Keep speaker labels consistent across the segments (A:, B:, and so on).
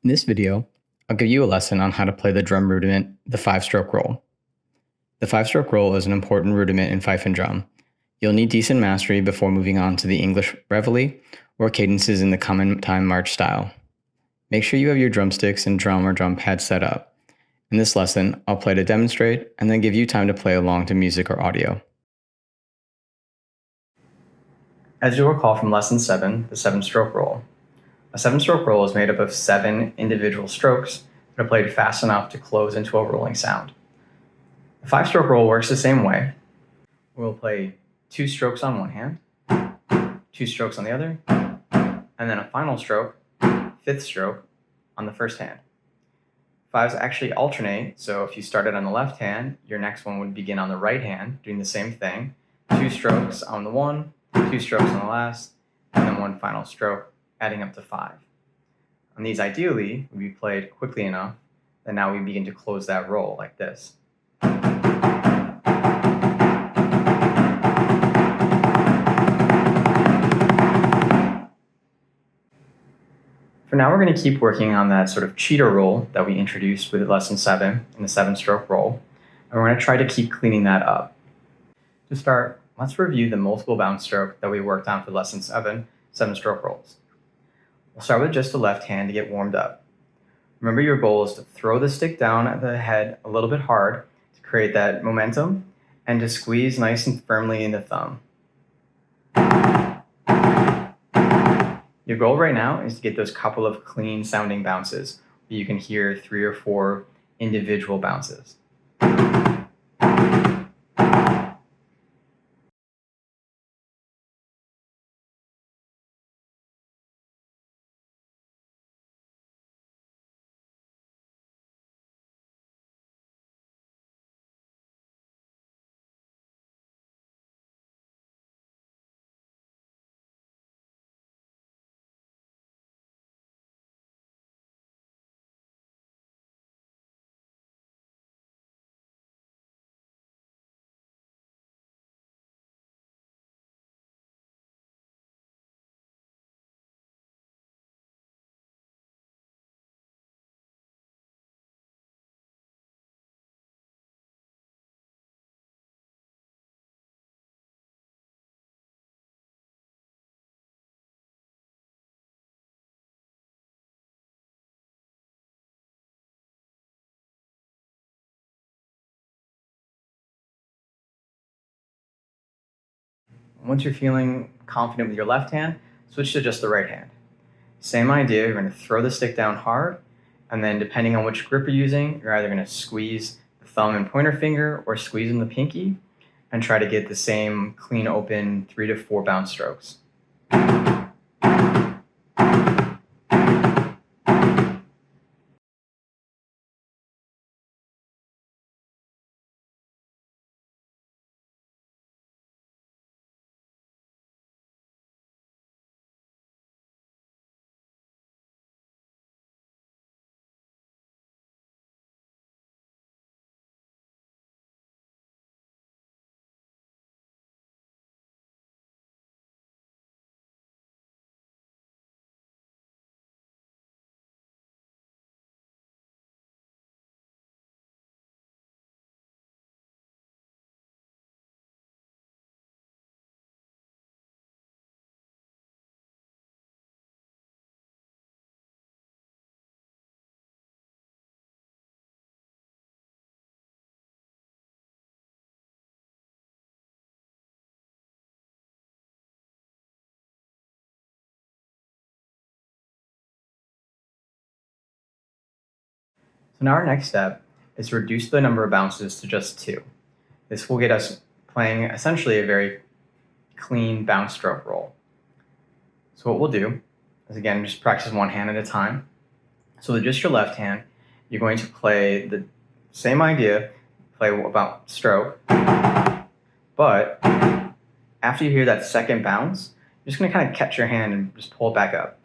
A: In this video, I'll give you a lesson on how to play the drum rudiment, the 5-stroke roll. The 5-stroke roll is an important rudiment in fife and drum. You'll need decent mastery before moving on to the English Reveille or cadences in the common time march style. Make sure you have your drumsticks and drum or drum pad set up. In this lesson, I'll play to demonstrate and then give you time to play along to music or audio. As you'll recall from lesson 7, the 7-stroke roll. A 7-stroke roll is made up of 7 individual strokes that are played fast enough to close into a rolling sound. The 5-stroke roll works the same way. We'll play 2 strokes on one hand, 2 strokes on the other, and then a final stroke, 5th stroke, on the first hand. 5s actually alternate, so if you started on the left hand, your next one would begin on the right hand, doing the same thing. 2 strokes on the one, 2 strokes on the last, and then 1 final stroke, adding up to 5. And these ideally would be played quickly enough that now we begin to close that roll like this. For now, we're going to keep working on that sort of cheater roll that we introduced with lesson 7 in the 7-stroke roll, and we're going to try to keep cleaning that up. To start, let's review the multiple bounce stroke that we worked on for lesson 7, 7-stroke rolls. We'll start with just the left hand to get warmed up. Remember, your goal is to throw the stick down at the head a little bit hard to create that momentum and to squeeze nice and firmly in the thumb. Your goal right now is to get those couple of clean sounding bounces where you can hear 3 or 4 individual bounces. Once you're feeling confident with your left hand, switch to just the right hand. Same idea, you're going to throw the stick down hard, and then depending on which grip you're using, you're either going to squeeze the thumb and pointer finger or squeeze in the pinky and try to get the same clean open 3 to 4 bounce strokes. So now our next step is to reduce the number of bounces to just 2. This will get us playing essentially a very clean bounce stroke roll. So what we'll do is, again, just practice one hand at a time. So with just your left hand, you're going to play the same idea, play about stroke, but after you hear that second bounce, you're just going to kind of catch your hand and just pull it back up.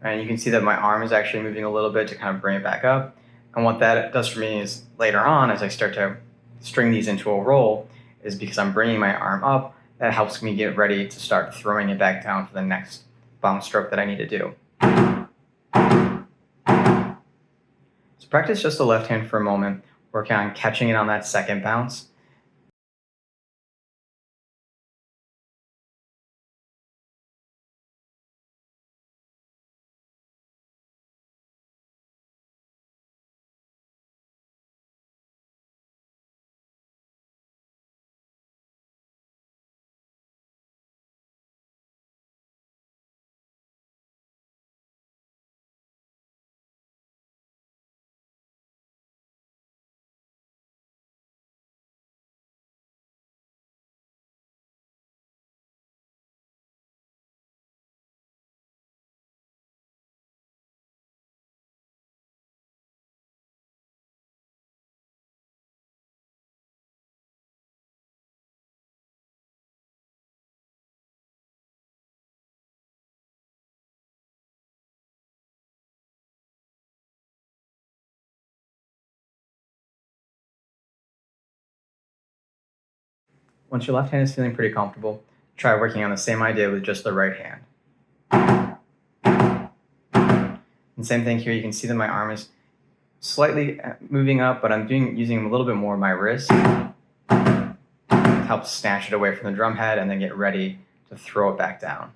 A: And you can see that my arm is actually moving a little bit to kind of bring it back up. And what that does for me is later on, as I start to string these into a roll, is because I'm bringing my arm up, that helps me get ready to start throwing it back down for the next bounce stroke that I need to do. So practice just the left hand for a moment, working on catching it on that second bounce. Once your left hand is feeling pretty comfortable, try working on the same idea with just the right hand. And same thing here, you can see that my arm is slightly moving up, but I'm using a little bit more of my wrist to help snatch it away from the drum head and then get ready to throw it back down.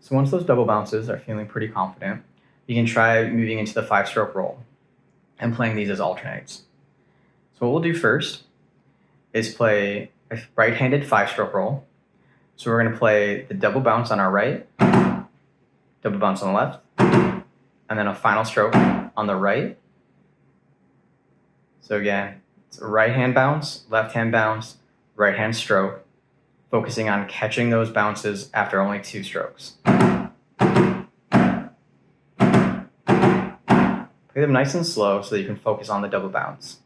A: So once those double bounces are feeling pretty confident, you can try moving into the 5-stroke roll and playing these as alternates. So what we'll do first is play a right-handed 5-stroke roll. So we're going to play the double bounce on our right, double bounce on the left, and then a final stroke on the right. So again, it's a right hand bounce, left hand bounce, right hand stroke, focusing on catching those bounces after only 2 strokes. Play them nice and slow so that you can focus on the double bounce.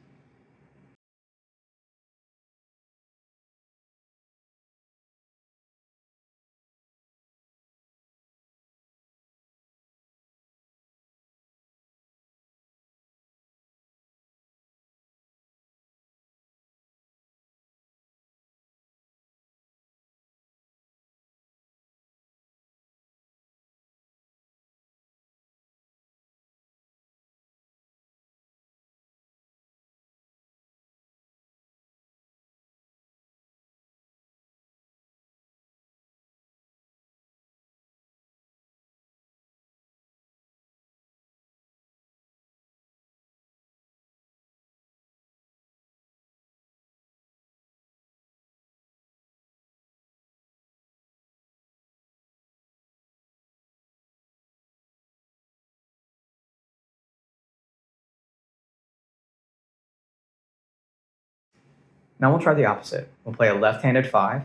A: Now we'll try the opposite. We'll play a left-handed 5.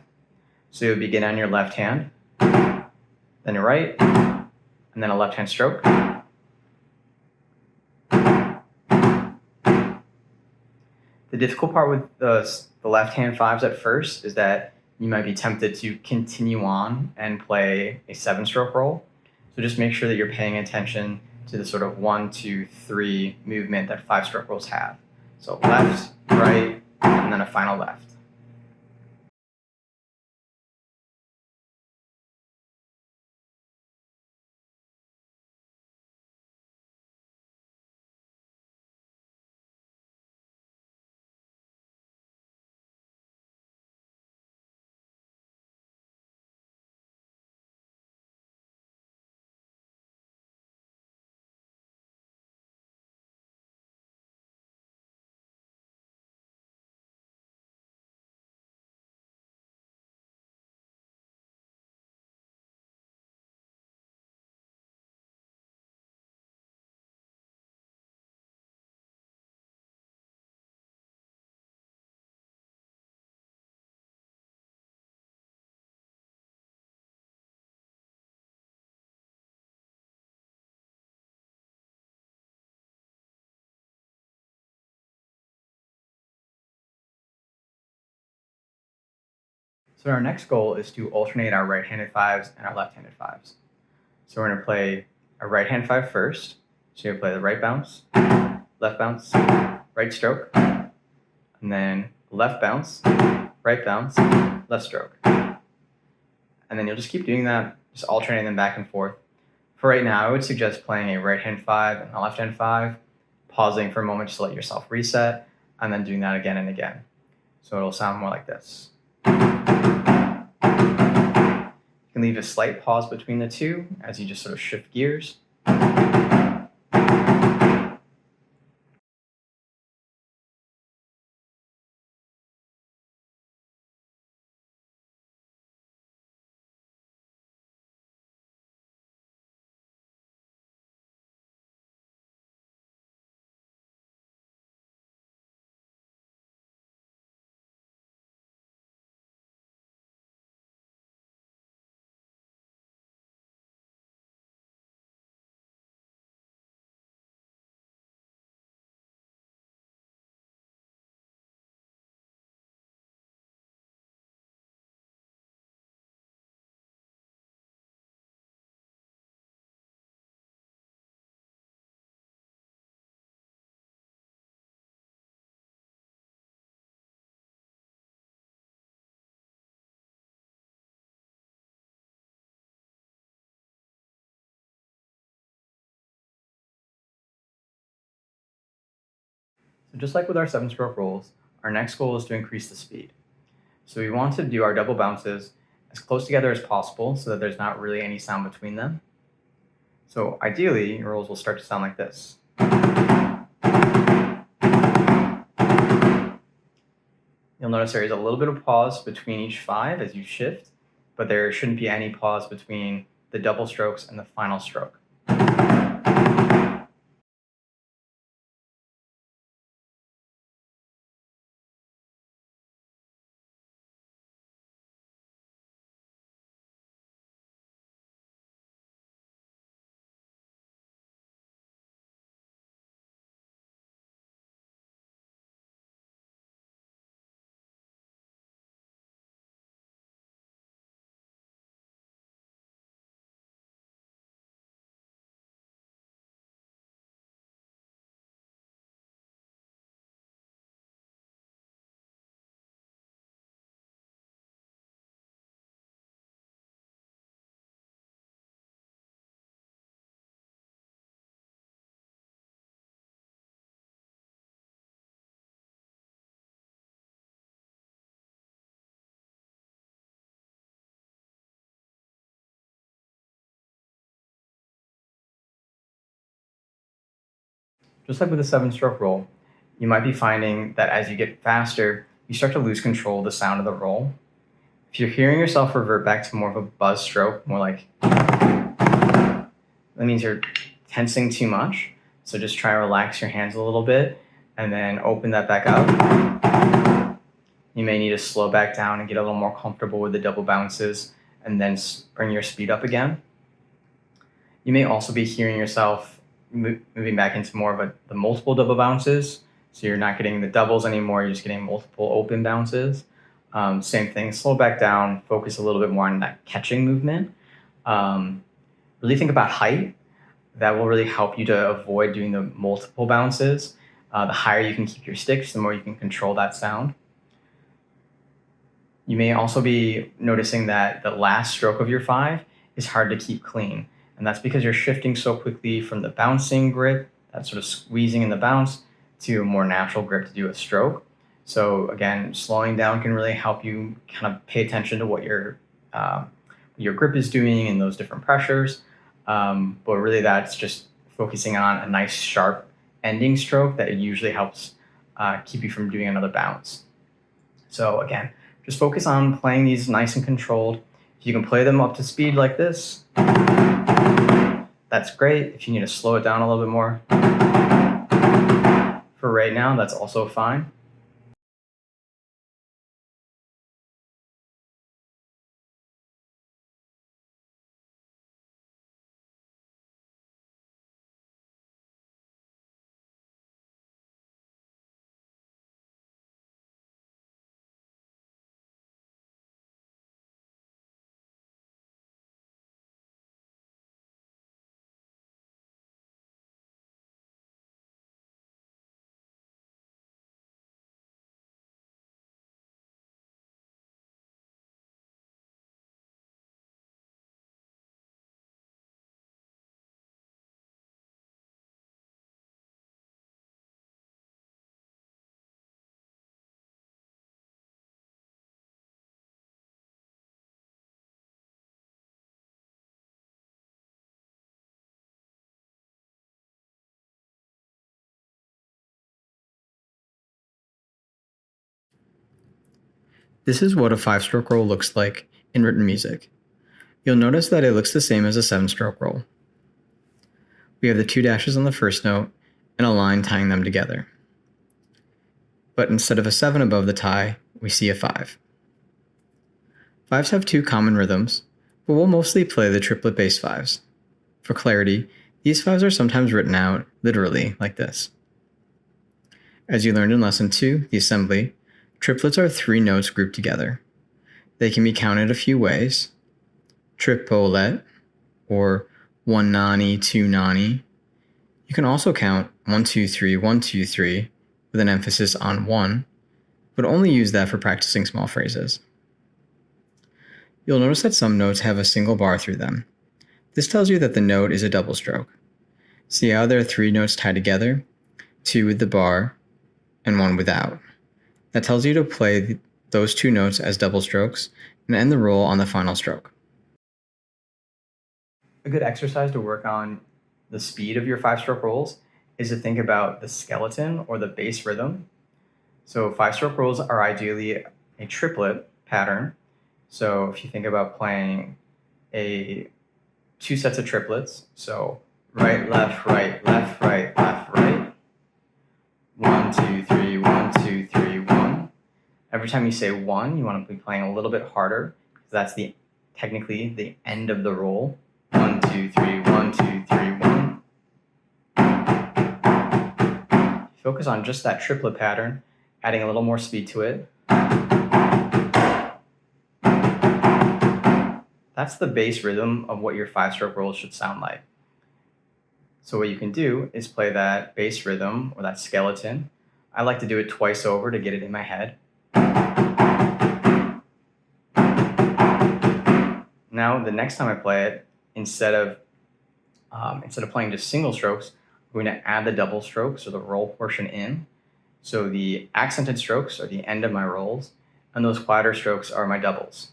A: So you'll begin on your left hand, then your right, and then a left hand stroke. The difficult part with the left hand 5s at first is that you might be tempted to continue on and play a 7-stroke roll. So just make sure that you're paying attention to the sort of 1, 2, 3 movement that 5-stroke rolls have. So left, right, and then a final left. So our next goal is to alternate our right-handed fives and our left-handed fives. So we're going to play a right-hand five first. So you're going to play the right bounce, left bounce, right stroke, and then left bounce, right bounce, left stroke. And then you'll just keep doing that, just alternating them back and forth. For right now, I would suggest playing a right-hand five and a left-hand five, pausing for a moment just to let yourself reset, and then doing that again and again. So it'll sound more like this. You can leave a slight pause between the two as you just sort of shift gears. So just like with our 7-stroke rolls, our next goal is to increase the speed. So we want to do our double bounces as close together as possible so that there's not really any sound between them. So ideally, your rolls will start to sound like this. You'll notice there is a little bit of pause between each five as you shift, but there shouldn't be any pause between the double strokes and the final stroke. Just like with the 7-stroke roll, you might be finding that as you get faster, you start to lose control of the sound of the roll. If you're hearing yourself revert back to more of a buzz stroke, more like, that means you're tensing too much. So just try to relax your hands a little bit and then open that back up. You may need to slow back down and get a little more comfortable with the double bounces and then bring your speed up again. You may also be hearing yourself moving back into more of the multiple double bounces. So you're not getting the doubles anymore, you're just getting multiple open bounces. Same thing, slow back down, focus a little bit more on that catching movement. Really think about height. That will really help you to avoid doing the multiple bounces. The higher you can keep your sticks, the more you can control that sound. You may also be noticing that the last stroke of your five is hard to keep clean. And that's because you're shifting so quickly from the bouncing grip, that sort of squeezing in the bounce, to a more natural grip to do a stroke. So again, slowing down can really help you kind of pay attention to what your grip is doing and those different pressures. But really that's just focusing on a nice sharp ending stroke that usually helps keep you from doing another bounce. So again, just focus on playing these nice and controlled. If you can play them up to speed like this, that's great. If you need to slow it down a little bit more, for right now, that's also fine. This is what a 5-stroke roll looks like in written music. You'll notice that it looks the same as a 7-stroke roll. We have the 2 dashes on the first note and a line tying them together. But instead of a 7 above the tie, we see a 5. 5s have 2 common rhythms, but we'll mostly play the triplet bass 5s. For clarity, these 5s are sometimes written out literally like this. As you learned in Lesson 2, the assembly, triplets are 3 notes grouped together. They can be counted a few ways: triplet, or 1 nani, 2 nani. You can also count 1 2 3 1 2 3 with an emphasis on 1, but only use that for practicing small phrases. You'll notice that some notes have a single bar through them. This tells you that the note is a double stroke. See how there are 3 notes tied together, 2 with the bar, and 1 without. That tells you to play those 2 notes as double strokes and end the roll on the final stroke. A good exercise to work on the speed of your 5-stroke rolls is to think about the skeleton or the bass rhythm. So 5-stroke rolls are ideally a triplet pattern. So if you think about playing 2 sets of triplets, so right, left, right, left, right, left, right, 1 2 3 1 2 3 1. Every time you say 1, you want to be playing a little bit harder, because that's technically the end of the roll. 1 2 3 1 2 3 1. Focus on just that triplet pattern, adding a little more speed to it. That's the bass rhythm of what your 5-stroke rolls should sound like. So what you can do is play that bass rhythm, or that skeleton. I like to do it twice over to get it in my head. Now, the next time I play it, instead of playing just single strokes, we're going to add the double strokes, or the roll portion, in. So the accented strokes are the end of my rolls, and those quieter strokes are my doubles.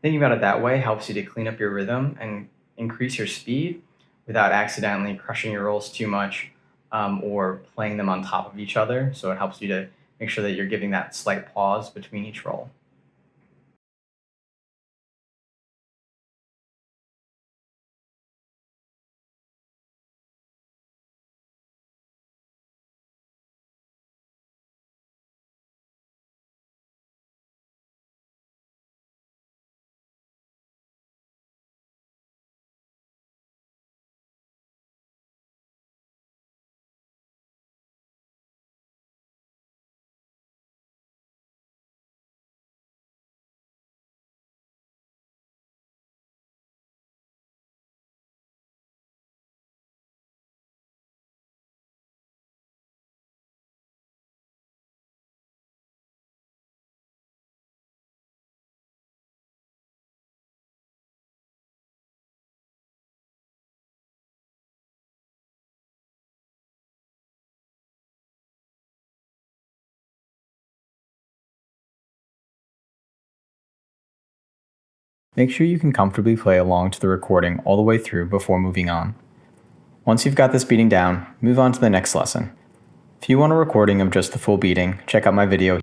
A: Thinking about it that way helps you to clean up your rhythm and increase your speed without accidentally crushing your rolls too much, or playing them on top of each other. So it helps you to make sure that you're giving that slight pause between each roll. Make sure you can comfortably play along to the recording all the way through before moving on. Once you've got this beating down, move on to the next lesson. If you want a recording of just the full beating, check out my video